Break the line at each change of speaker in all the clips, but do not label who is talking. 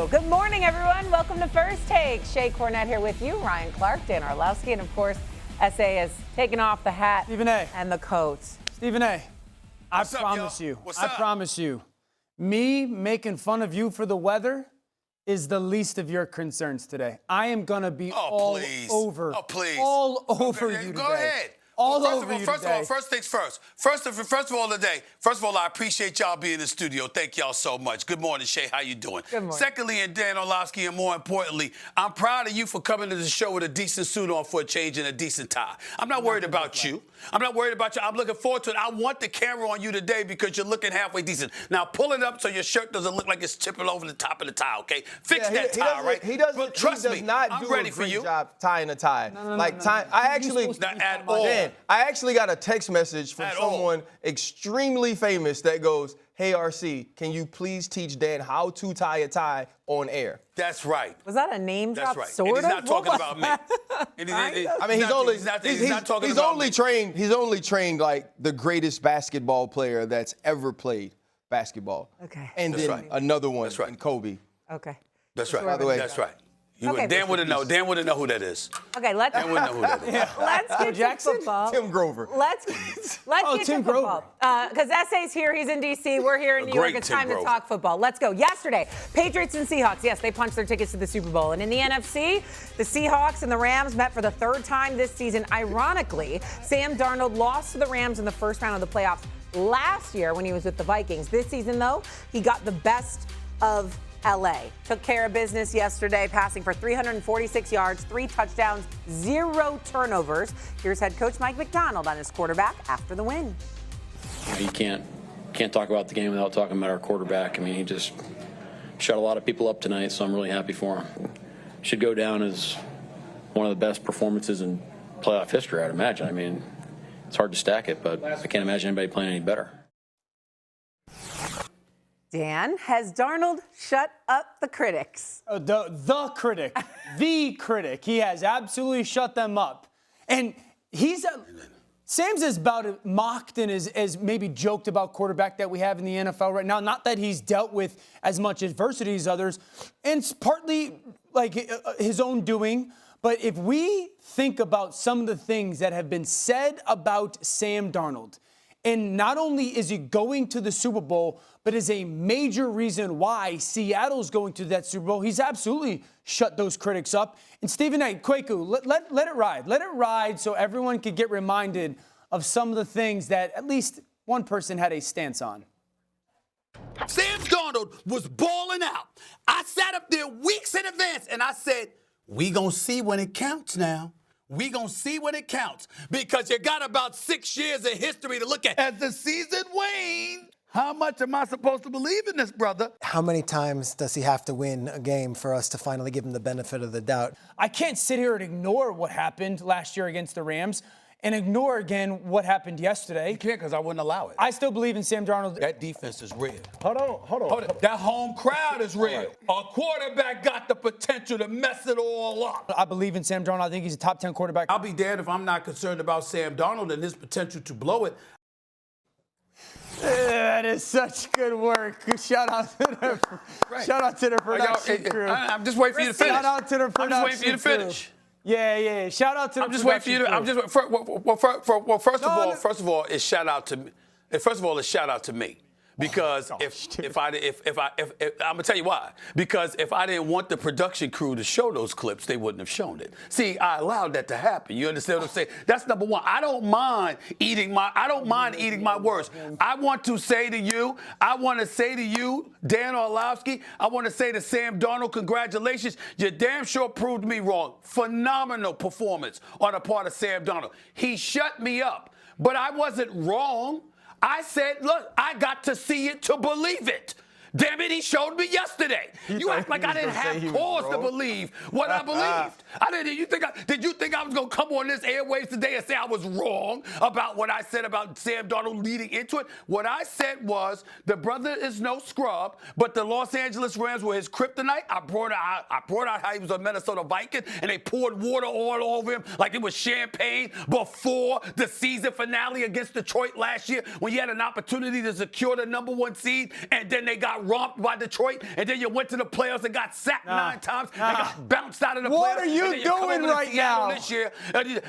you. Good morning, everyone. Welcome to First Take. Shae, Cornette here with you. Ryan Clark, Dan Orlovsky, and of course, SA has taken off the hat
Stephen A.
and the coat.
Stephen A. I promise you, me making fun of you for the weather is the least of your concerns today. I am gonna be all over you today.
Go ahead. First things first. First of all, I appreciate y'all being in the studio. Thank y'all so much. Good morning, Shae. How you doing?
Good morning.
Secondly, and Dan Orlovsky, and more importantly, I'm proud of you for coming to the show with a decent suit on for a change and a decent tie. I'm not worried about you. I'm looking forward to it. I want the camera on you today because you're looking halfway decent. Now, pull it up so your shirt doesn't look like it's tipping over the top of the tie, okay? Fix that tie, right?
He does not
I'm
do
ready
a
for you.
great job tying a tie. I actually got a text message from someone extremely famous that goes, "Hey, RC, can you please teach Dan how to tie a tie on air?"
That's right.
Was that a name drop?
That's right.
Sort
and
of?
he's not talking about me.
He's only trained like the greatest basketball player that's ever played basketball.
Okay.
And then another one in Kobe.
Okay.
That's right.
By the way,
that's right.
Okay,
Dan wouldn't know. Dan wouldn't know who that is.
Okay, let's
Dan wouldn't know who that is.
let's get to football.
Tim Grover.
Let's get to football. Because SA's here. He's in D.C. We're here in New York. It's time to talk football. Let's go. Yesterday, Patriots and Seahawks. Yes, they punched their tickets to the Super Bowl. And in the NFC, the Seahawks and the Rams met for the third time this season. Ironically, Sam Darnold lost to the Rams in the first round of the playoffs last year when he was with the Vikings. This season, though, he got the best of LA. Took care of business yesterday, passing for 346 yards, 3 touchdowns, 0 turnovers. Here's head coach Mike Macdonald on his quarterback after the win.
You can't talk about the game without talking about our quarterback. I mean, he just shut a lot of people up tonight, so I'm really happy for him. Should go down as one of the best performances in playoff history, I'd imagine. I mean, it's hard to stack it, but I can't imagine anybody playing any better.
Dan, has Darnold shut up the critics?
The critic. He has absolutely shut them up. And Sam's is about mocked and as maybe joked about quarterback that we have in the NFL right now. Not that he's dealt with as much adversity as others. And it's partly like his own doing. But if we think about some of the things that have been said about Sam Darnold, and not only is he going to the Super Bowl, but is a major reason why Seattle's going to that Super Bowl, he's absolutely shut those critics up. And Stephen A., Kwaku, let it ride. Let it ride so everyone can get reminded of some of the things that at least one person had a stance on.
Sam Darnold was balling out. I sat up there weeks in advance, and I said, we gonna see when it counts now. We gonna see when it counts because you got about 6 years of history to look at. As the season wanes, how much am I supposed to believe in this, brother?
How many times does he have to win a game for us to finally give him the benefit of the doubt?
I can't sit here and ignore what happened last year against the Rams and ignore again what happened yesterday.
You can't because I wouldn't allow it.
I still believe in Sam Darnold.
That defense is real.
Hold on.
That home crowd is real. A quarterback got the potential to mess it all up.
I believe in Sam Darnold. I think he's a top 10 quarterback.
I'll be damned if I'm not concerned about Sam Darnold and his potential to blow it.
That is such good work. Shout out to the production crew.
I'm just waiting for you to finish.
Shout out to the production crew.
I'm just waiting for you to finish.
Yeah. Shout out to the production
crew. First of all, it's shout out to me. First of all, it's shout out to me. Because I'm gonna tell you why. Because if I didn't want the production crew to show those clips, they wouldn't have shown it. See, I allowed that to happen. You understand what I'm saying? That's number one. I don't mind eating my words. I want to say to you, Dan Orlovsky, I want to say to Sam Darnold, congratulations. You damn sure proved me wrong. Phenomenal performance on the part of Sam Darnold. He shut me up, but I wasn't wrong. I said, look, I got to see it to believe it. Damn it, he showed me yesterday. You act like I didn't have cause to believe what I believed. Did you think I was going to come on this airwaves today and say I was wrong about what I said about Sam Darnold leading into it? What I said was the brother is no scrub, but the Los Angeles Rams were his kryptonite. I brought out how he was a Minnesota Viking, and they poured water all over him like it was champagne before the season finale against Detroit last year when he had an opportunity to secure the #1 seed, and then they got got romped by Detroit, and then you went to the playoffs and got sacked 9 times and got bounced out of the playoffs.
What are you doing right now?
This year.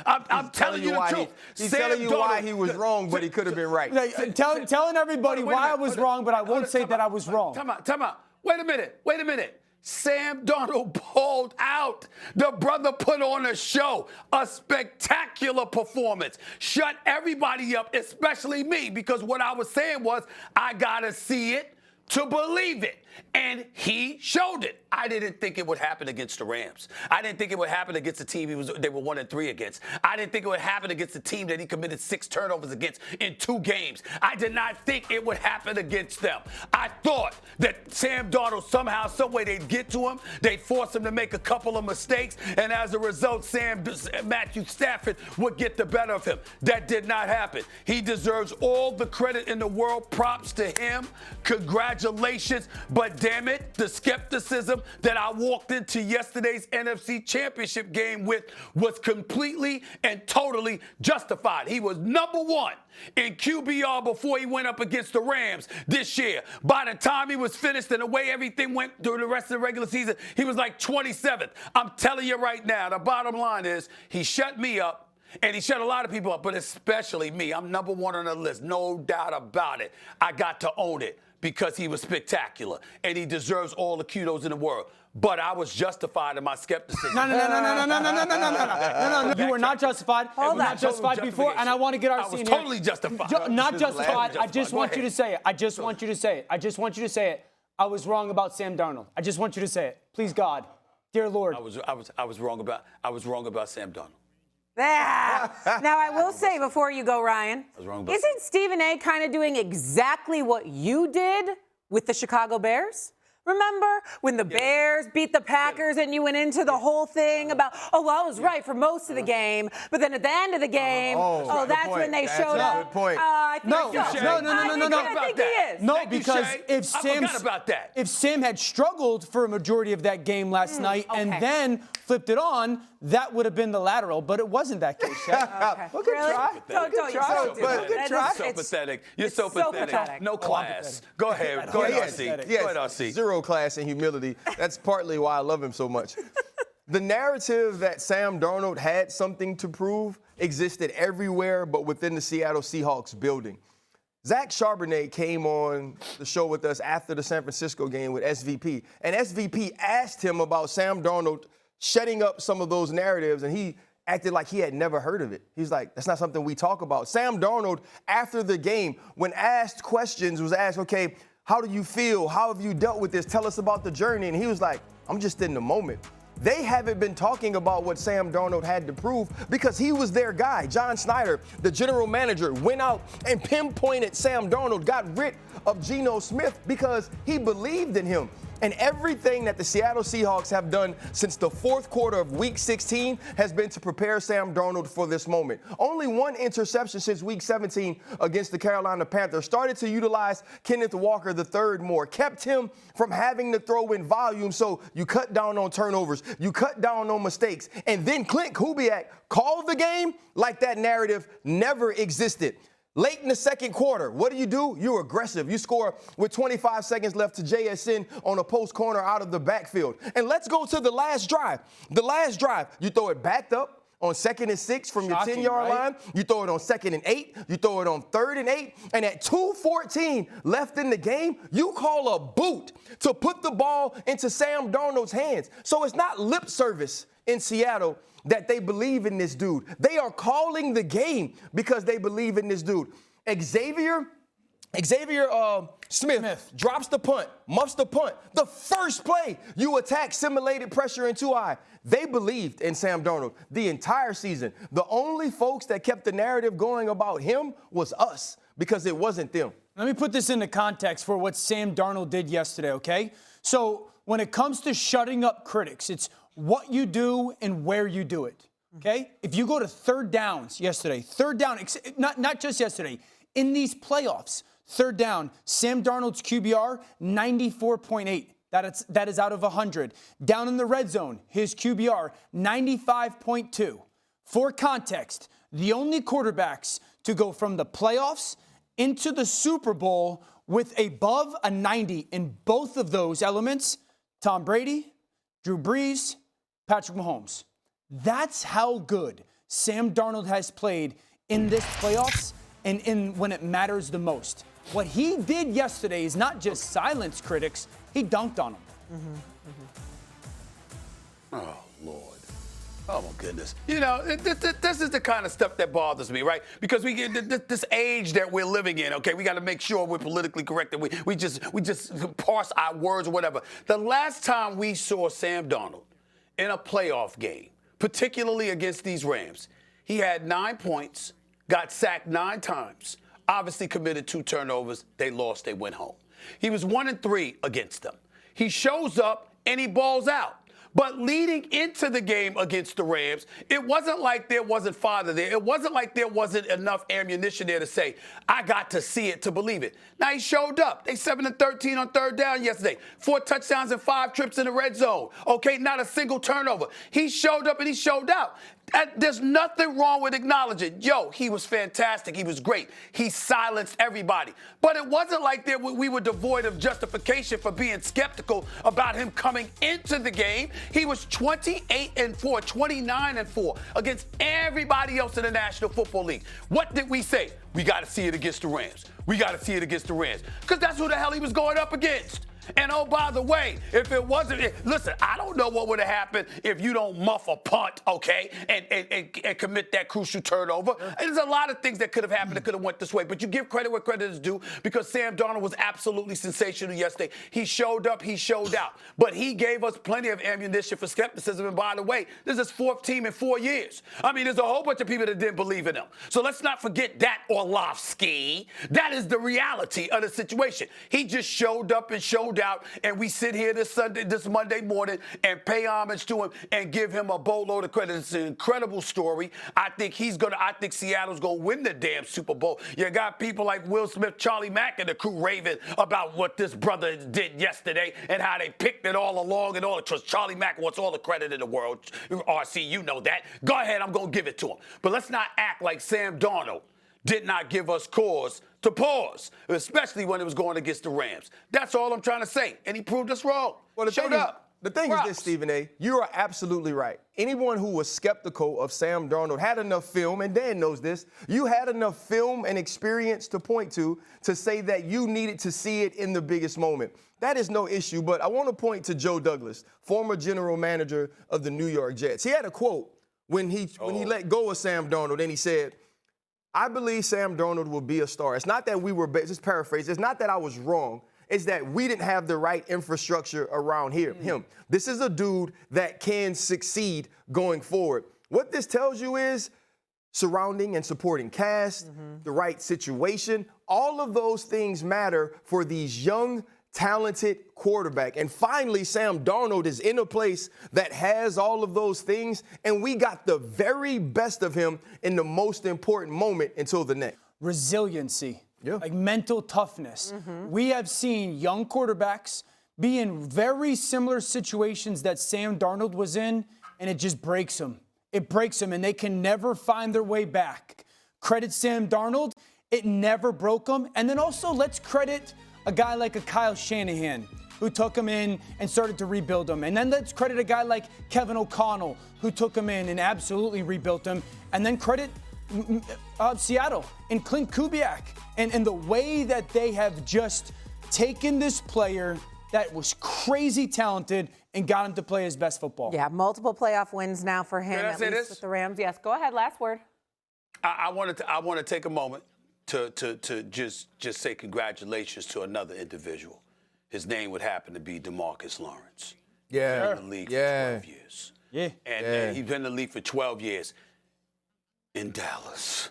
I'm telling you the truth.
He's telling you why he was wrong, but he could have been right.
Telling everybody why I was wrong, but I won't say that I was wrong.
Time out. Wait a minute. Sam Darnold pulled out. The brother put on a show, a spectacular performance. Shut everybody up, especially me, because what I was saying was I got to see it to believe it. And he showed it. I didn't think it would happen against the Rams. I didn't think it would happen against a team they were 1-3 against. I didn't think it would happen against a team that he committed 6 turnovers against in 2 games. I did not think it would happen against them. I thought that Sam Darnold somehow, some way they'd get to him, they'd force him to make a couple of mistakes, and as a result, Matthew Stafford would get the better of him. That did not happen. He deserves all the credit in the world. Props to him. Congratulations. But damn it, the skepticism that I walked into yesterday's NFC Championship game with was completely and totally justified. He was number 1 in QBR before he went up against the Rams this year. By the time he was finished and the way everything went through the rest of the regular season, he was like 27th. I'm telling you right now, the bottom line is he shut me up. And he shut a lot of people up, but especially me. I'm number 1 on the list, no doubt about it. I got to own it because he was spectacular, and he deserves all the kudos in the world. But I was justified in my skepticism.
No. You were not justified. You were not justified before, and I want to get our scene here.
I was totally justified.
Not justified. I just want you to say it. I just want you to say it. I was wrong about Sam Darnold. I just want you to say it. Please, God, dear Lord.
I was wrong about Sam Darnold.
Now, I will say before you go, Ryan, isn't Stephen A. kind of doing exactly what you did with the Chicago Bears? Remember when the Bears beat the Packers and you went into the whole thing about, I was right for most of the game, but then at the end of the game, that's when they showed up.
Good point.
I think
No, because if Sam had struggled for a majority of that game last night and then flipped it on, that would have been the lateral, but it wasn't that case.
Look at try.
You're so pathetic. You're so pathetic. No class. Go ahead, RC. Go ahead, RC.
Zero class and humility. That's partly why I love him so much. The narrative that Sam Darnold had something to prove existed everywhere but within the Seattle Seahawks building. Zach Charbonnet came on the show with us after the San Francisco game with SVP, and SVP asked him about Sam Darnold shutting up some of those narratives, and he acted like he had never heard of it. He's like, that's not something we talk about. Sam Darnold, after the game, when asked questions, was asked, okay, how do you feel? How have you dealt with this? Tell us about the journey. And he was like, I'm just in the moment. They haven't been talking about what Sam Darnold had to prove because he was their guy. John Snyder, the general manager, went out and pinpointed Sam Darnold, got rid of Geno Smith because he believed in him. And everything that the Seattle Seahawks have done since the 4th quarter of Week 16 has been to prepare Sam Darnold for this moment. Only 1 interception since Week 17 against the Carolina Panthers. Started to utilize Kenneth Walker III more. Kept him from having to throw in volume, so you cut down on turnovers. You cut down on mistakes. And then Clint Kubiak called the game like that narrative never existed. Late in the 2nd quarter, what do? You're aggressive. You score with 25 seconds left to JSN on a post corner out of the backfield. And let's go to the last drive. The last drive, you throw it backed up on 2nd and 6 from your 10-yard line. You throw it on 2nd and 8. You throw it on 3rd and 8. And at 2:14 left in the game, you call a boot to put the ball into Sam Darnold's hands. So it's not lip service in Seattle that they believe in this dude. They are calling the game because they believe in this dude. Xavier Smith drops the punt, muffs the punt. The first play, you attack simulated pressure in 2-eye. They believed in Sam Darnold the entire season. The only folks that kept the narrative going about him was us because it wasn't them.
Let me put this into context for what Sam Darnold did yesterday, okay? So when it comes to shutting up critics, it's what you do and where you do it, okay? If you go to 3rd downs yesterday, 3rd down, not just yesterday, in these playoffs, 3rd down, Sam Darnold's QBR, 94.8. That is out of 100. Down in the red zone, his QBR, 95.2. For context, the only quarterbacks to go from the playoffs into the Super Bowl with above a 90 in both of those elements, Tom Brady, Drew Brees, Patrick Mahomes. That's how good Sam Darnold has played in this playoffs and when it matters the most. What he did yesterday is not just silence critics, he dunked on them.
Oh, Lord. Oh, my goodness. You know, this is the kind of stuff that bothers me, right? Because we get this age that we're living in, okay? We got to make sure we're politically correct and we just parse our words or whatever. The last time we saw Sam Darnold in a playoff game, particularly against these Rams, he had 9 points, got sacked 9 times, obviously committed 2 turnovers. They lost. They went home. He was 1-3 against them. He shows up and he balls out. But leading into the game against the Rams, it wasn't like there wasn't fodder there. It wasn't like there wasn't enough ammunition there to say, I got to see it to believe it. Now, he showed up. They 7-13 on third down yesterday. 4 touchdowns and 5 trips in the red zone. Okay, not a single turnover. He showed up and he showed out. There's nothing wrong with acknowledging, yo, he was fantastic. He was great. He silenced everybody. But it wasn't like we were devoid of justification for being skeptical about him coming into the game. He was 28-4, 29-4 against everybody else in the National Football League. What did we say? We got to see it against the Rams. We got to see it against the Rams. Because that's who the hell he was going up against. And oh, by the way, if it wasn't, listen, I don't know what would have happened if you don't muff a punt, okay, and commit that crucial turnover. There's a lot of things that could have happened that could have went this way. But you give credit where credit is due because Sam Darnold was absolutely sensational yesterday. He showed up, he showed out. But he gave us plenty of ammunition for skepticism. And by the way, this is his 4th team in 4 years. I mean, there's a whole bunch of people that didn't believe in him. So let's not forget that, Orlovsky. That is the reality of the situation. He just showed up and showed out, and we sit here this Monday morning and pay homage to him and give him a boatload of credit. It's an incredible story. I think Seattle's gonna win the damn Super Bowl. You got people like Will Smith, Charlie Mack, and the crew raving about what this brother did yesterday and how they picked it all along and all. Because Charlie Mack wants all the credit in the world. RC, you know that. Go ahead, I'm gonna give it to him. But let's not act like Sam Darnold did not give us cause to pause, especially when it was going against the Rams. That's all I'm trying to say. And he proved us wrong.
Well, the thing is this, Stephen A., you are absolutely right. Anyone who was skeptical of Sam Darnold had enough film, and Dan knows this, you had enough film and experience to point to say that you needed to see it in the biggest moment. That is no issue, but I want to point to Joe Douglas, former general manager of the New York Jets. He had a quote when he let go of Sam Darnold, and he said, I believe Sam Darnold will be a star. It's not that we were, just paraphrase, it's not that I was wrong. It's that we didn't have the right infrastructure around him. This is a dude that can succeed going forward. What this tells you is surrounding and supporting cast, the right situation, all of those things matter for these young, talented quarterback. And finally, Sam Darnold is in a place that has all of those things, and we got the very best of him in the most important moment until the next.
Resiliency, like mental toughness. We have seen young quarterbacks be in very similar situations that Sam Darnold was in, and it just breaks them. It breaks them, and they can never find their way back. Credit Sam Darnold, it never broke them. And then also let's credit a guy like a Kyle Shanahan, who took him in and started to rebuild him. And then let's credit a guy like Kevin O'Connell, who took him in and absolutely rebuilt him. And then credit Seattle and Clint Kubiak and the way that they have just taken this player that was crazy talented and got him to play his best football.
Yeah, multiple playoff wins now for him, at least with the Rams. Yes, go ahead, last word.
I want to take a moment to just say congratulations to another individual. His name would happen to be DeMarcus Lawrence.
Yeah.
He's been in the league for 12 years.
Yeah.
And he's been in the league for 12 years in Dallas.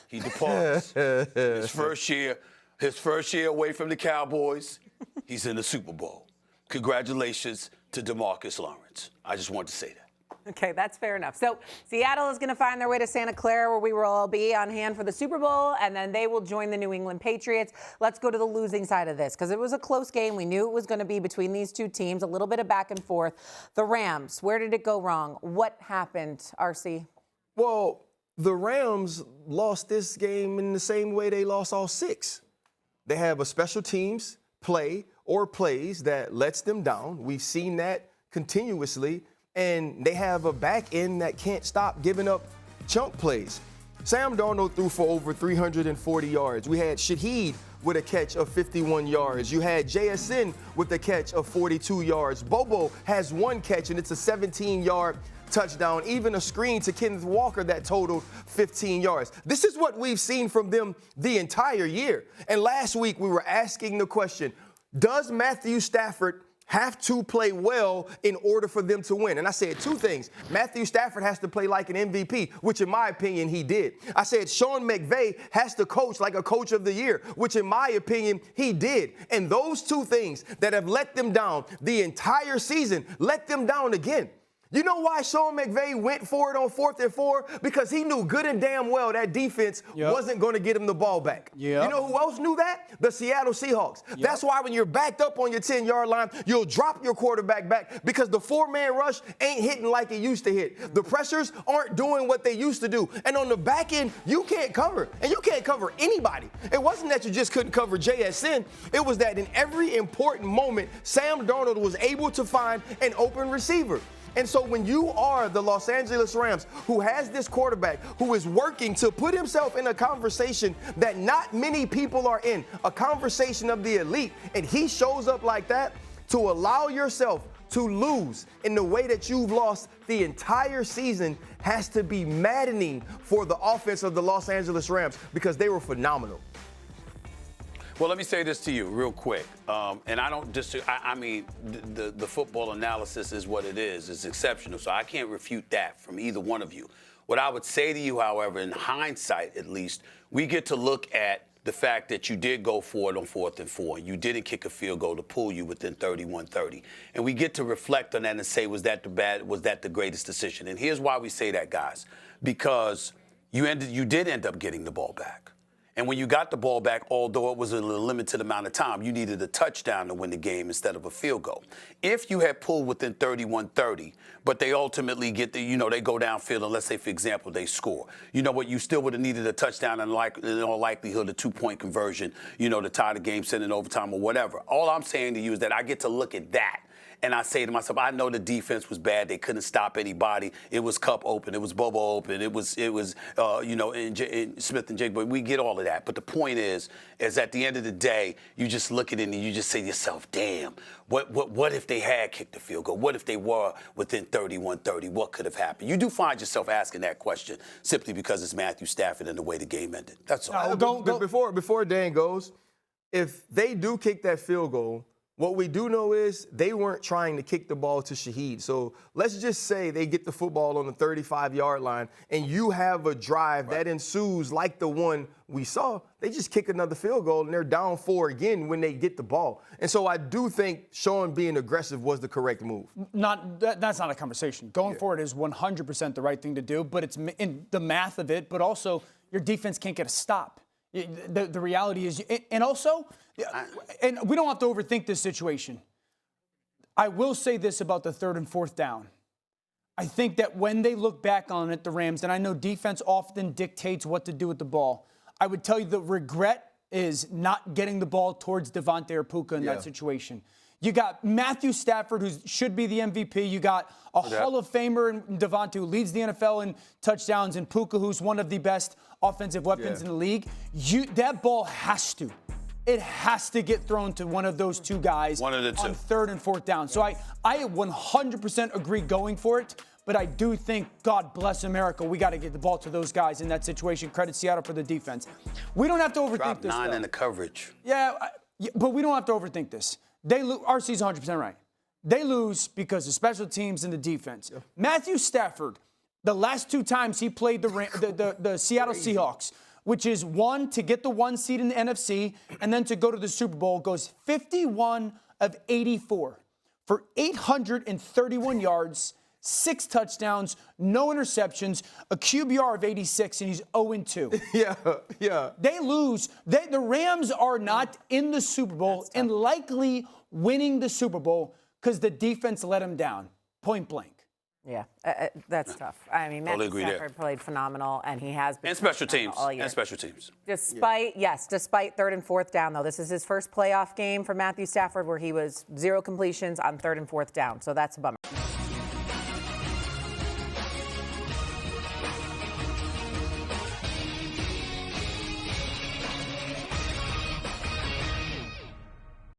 He departs. his first year away from the Cowboys, he's in the Super Bowl. Congratulations to DeMarcus Lawrence. I just wanted to say that.
Okay, that's fair enough. So Seattle is going to find their way to Santa Clara, where we will all be on hand for the Super Bowl, and then they will join the New England Patriots. Let's go to the losing side of this, because it was a close game. We knew it was going to be between these two teams, a little bit of back and forth. The Rams, where did it go wrong? What happened, RC?
Well, the Rams lost this game in the same way they lost all 6. They have a special teams play or plays that lets them down. We've seen that continuously. And they have a back end that can't stop giving up chunk plays. Sam Darnold threw for over 340 yards. We had Shaheed with a catch of 51 yards. You had JSN with a catch of 42 yards. Bobo has one catch, and it's a 17-yard touchdown, even a screen to Kenneth Walker that totaled 15 yards. This is what we've seen from them the entire year. And last week we were asking the question, does Matthew Stafford have to play well in order for them to win? And I said two things. Matthew Stafford has to play like an MVP, which in my opinion he did. I said Sean McVay has to coach like a coach of the year, which in my opinion he did. And those two things that have let them down the entire season let them down again. You know why Sean McVay went for it on 4th and 4? Because he knew good and damn well that defense wasn't going to get him the ball back. You know who else knew that? The Seattle Seahawks. That's why when you're backed up on your 10-yard line, you'll drop your quarterback back because the 4-man rush ain't hitting like it used to hit. The pressures aren't doing what they used to do. And on the back end, you can't cover. And you can't cover anybody. It wasn't that you just couldn't cover JSN. It was that in every important moment, Sam Darnold was able to find an open receiver. And so when you are the Los Angeles Rams, who has this quarterback who is working to put himself in a conversation that not many people are in, a conversation of the elite, and he shows up like that, to allow yourself to lose in the way that you've lost the entire season has to be maddening for the offense of the Los Angeles Rams because they were phenomenal.
Well, let me say this to you real quick, and I don't I mean, the football analysis is what it is. It's exceptional, so I can't refute that from either one of you. What I would say to you, however, in hindsight at least, we get to look at the fact that you did go for it on 4th and 4. You didn't kick a field goal to pull you within 31-30. And we get to reflect on that and say, was that the greatest decision? And here's why we say that, guys, because you did end up getting the ball back. And when you got the ball back, although it was a limited amount of time, you needed a touchdown to win the game instead of a field goal. If you had pulled within 31-30, but they ultimately get they go downfield and let's say, for example, they score. You know what? You still would have needed a touchdown and in all likelihood a 2-point conversion, to tie the game, send it overtime or whatever. All I'm saying to you is that I get to look at that. And I say to myself, I know the defense was bad. They couldn't stop anybody. It was Cup open. It was Bobo open. It was and Smith and Jake. But we get all of that. But the point is at the end of the day, you just look at it and you just say to yourself, damn, what if they had kicked the field goal? What if they were within 31-30? What could have happened? You do find yourself asking that question simply because it's Matthew Stafford and the way the game ended. That's all.
Before Dan goes, if they do kick that field goal, what we do know is they weren't trying to kick the ball to Shaheed. So let's just say they get the football on the 35-yard line and you have a drive that ensues like the one we saw. They just kick another field goal and they're down 4 again when they get the ball. And so I do think Sean being aggressive was the correct move.
That's not a conversation. Going forward is 100% the right thing to do, but it's in the math of it, but also your defense can't get a stop. The reality is, and also, and we don't have to overthink this situation. I will say this about the 3rd and 4th down. I think that when they look back on it, the Rams, and I know defense often dictates what to do with the ball, I would tell you the regret is not getting the ball towards Devontae or Puka in that situation. You got Matthew Stafford, who should be the MVP. You got a Hall of Famer in Devontae, who leads the NFL in touchdowns, and Puka, who's one of the best offensive weapons in the league. That ball has to. It has to get thrown to one of those two guys on 3rd and 4th down. So I 100% agree going for it, but I do think, God bless America, we got to get the ball to those guys in that situation. Credit Seattle for the defense. We don't have to overthink this.
9 in the coverage.
Yeah, but we don't have to overthink this. RC's 100% right. They lose because of special teams and the defense. Yeah. Matthew Stafford, the last 2 times he played the Seattle Seahawks, which is one to get the 1 seed in the NFC and then to go to the Super Bowl, goes 51 of 84 for 831 yards, 6 touchdowns, no interceptions, a QBR of 86, and he's 0-2.
Yeah.
They lose. The Rams are not in the Super Bowl and likely winning the Super Bowl because the defense let them down, point blank.
Yeah, that's tough. I mean, Matthew Stafford played phenomenal, and he has been.
And special teams.
All year.
And special teams.
Despite 3rd and 4th down, though. This is his first playoff game for Matthew Stafford where he was 0 completions on 3rd and 4th down. So that's a bummer.